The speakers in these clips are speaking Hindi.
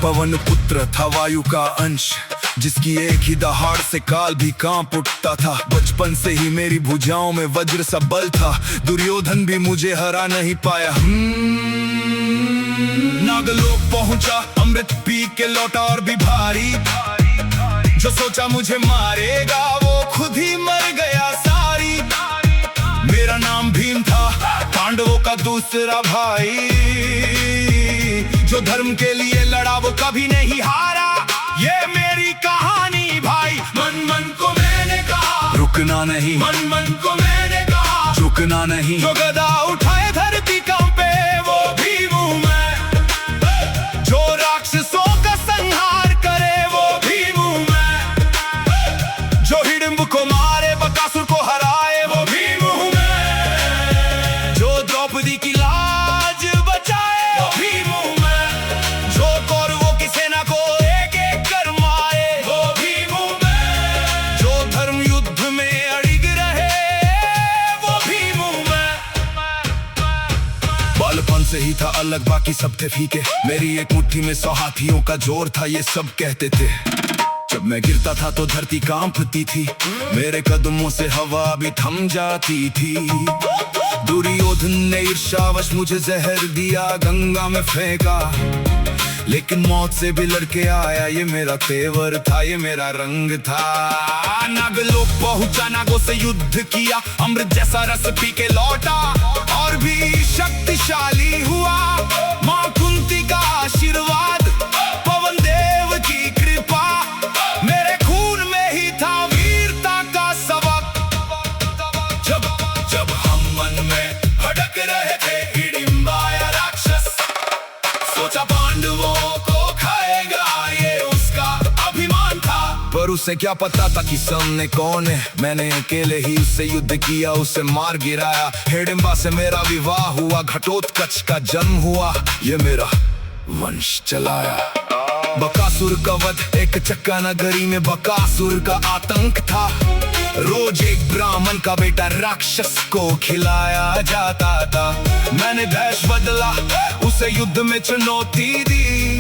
पवन पुत्र था वायु का अंश, जिसकी एक ही दहाड़ से काल भी कांप उठता था। बचपन से ही मेरी भुजाओं में वज्र सा बल था, दुर्योधन भी मुझे हरा नहीं पाया। नागलोक पहुंचा, अमृत पी के लौटा और भी भारी। जो सोचा मुझे मारेगा वो खुद ही मर गया सारी। मेरा नाम भीम था, पांडवों का दूसरा भाई। जो धर्म के लिए लड़ा वो कभी नहीं हारा। ये मेरी कहानी भाई। मन मन को मैंने कहा रुकना नहीं, मन मन को मैंने कहा झुकना नहीं। जो गदा उठाए धरती कांपे वो भीम हूं मैं। जो राक्षसों का संहार करे वो भीम हूं मैं। जो हिडिंब को मारे बकासुर को हराए वो भीम हूं मैं। जो द्रौपदी की लाज बचाए वो भीम हूं मैं। जो कौरवों की सेना को एक एक कर मारे वो भीम हूं मैं। जो धर्म युद्ध में अड़िग रहे वो भीम हूं मैं। बालपन से ही था अलग, बाकी सब थे फीके। मेरी एक मुट्ठी में 100 हाथियों का जोर था, ये सब कहते थे। जब मैं गिरता था तो धरती कांपती थी, मेरे कदमों से हवा भी थम जाती थी। दुर्योधन ने ईर्ष्यावश मुझे जहर दिया, गंगा में फेंका, लेकिन मौत से भी लड़के आया। ये मेरा तेवर था, ये मेरा रंग था। नागलोक पहुंचा, नागों से युद्ध किया, अमृत जैसा रस पी के लौटा और भी शक्तिशाली हुआ। मां कुंती का आशीर्वाद, पवन देव की कृपा, मेरे खून में ही था वीरता का सबक। जब जब हम मन में भटक रहे थे, हिडिंब आया राक्षस, सोचा पांडवों को खाएगा, ये उसका अभिमान था। पर उसे क्या पता था कि सामने कौन है। मैंने अकेले ही उससे युद्ध किया, उसे मार गिराया। हिडिंबा से मेरा विवाह हुआ, घटोत्कच का जन्म हुआ, ये मेरा वंश चलाया। बकासुर का वध, एक चक्का नगरी में बकासुर का आतंक था। रोज एक ब्राह्मण का बेटा राक्षस को खिलाया जाता था। मैंने भेष बदला, उसे युद्ध में चुनौती दी,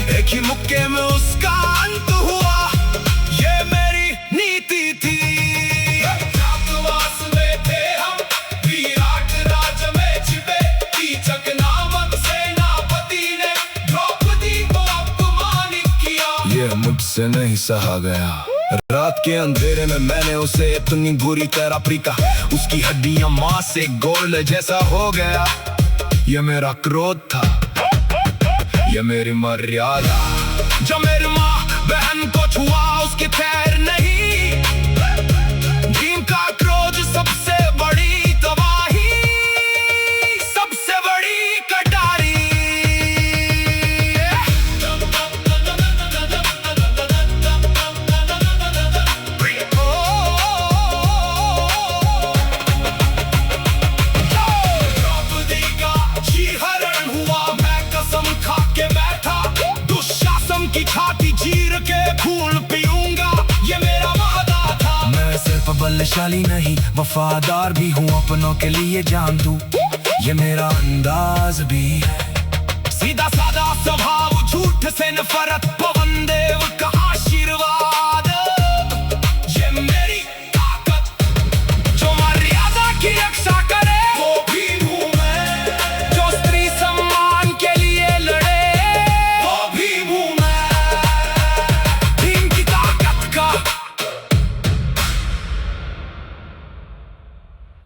एक ही मुक्के में उसका अंत हुआ, ये मेरी नीति थी। अज्ञातवास में थे हम, विराट राज में छिपे, कीचक नामक सेनापति ने द्रौपदी को अपमानित किया। ये मुझसे नहीं सहा गया। रात के अंधेरे में मैंने उसे इतनी बुरी तरह पीटा, उसकी हड्डियां मांस से गोल जैसा हो गया। ये मेरा क्रोध था, ये मेरी मर्यादा। जो मेरी माँ बहन को छुआ उसकी खैर नहीं। भीम का क्रोध सबसे बड़ी तबाही, सबसे बड़ी कटारी। की छाती चीर के खून पीऊंगा, ये मेरा वादा था। मैं सिर्फ बलशाली नहीं, वफादार भी हूँ, अपनों के लिए जान दूं, ये मेरा अंदाज भी है। सीधा साधा स्वभाव, झूठ से नफरत,